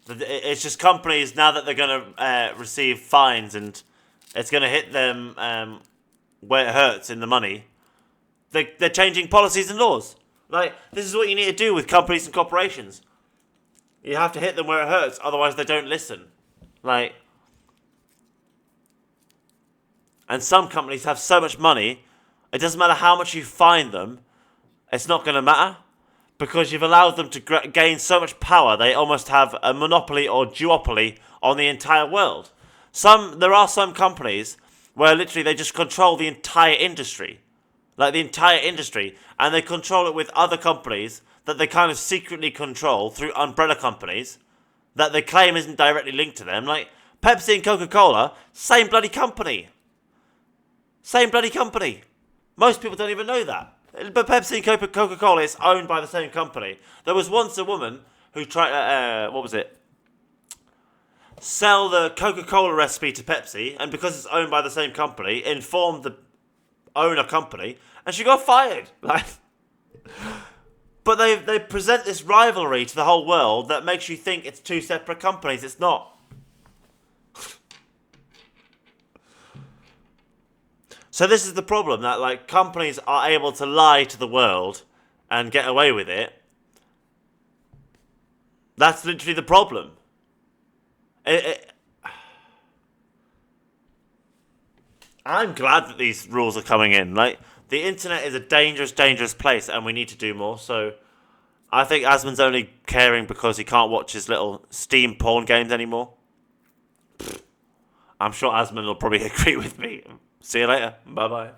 Speaker 1: It's just companies, now that they're going to receive fines and it's going to hit them where it hurts in the money, they're changing policies and laws. Like, this is what you need to do with companies and corporations. You have to hit them where it hurts, otherwise they don't listen. Like... And some companies have so much money, it doesn't matter how much you fine them, it's not going to matter. Because you've allowed them to gain so much power, they almost have a monopoly or duopoly on the entire world. There are some companies where literally they just control the entire industry. Like the entire industry. And they control it with other companies that they kind of secretly control through umbrella companies that they claim isn't directly linked to them. Like Pepsi and Coca-Cola, same bloody company. Same bloody company. Most people don't even know that. But Pepsi and Coca-Cola is owned by the same company. There was once a woman who tried, sell the Coca-Cola recipe to Pepsi, and because it's owned by the same company, informed the owner company, and she got fired. But they present this rivalry to the whole world that makes you think it's two separate companies. It's not. So this is the problem, that like companies are able to lie to the world and get away with it. That's literally the problem. I'm glad that these rules are coming in. Like, the internet is a dangerous, dangerous place, and we need to do more. So I think Asmon's only caring because he can't watch his little Steam porn games anymore. I'm sure Asmon will probably agree with me. See you later. Bye-bye.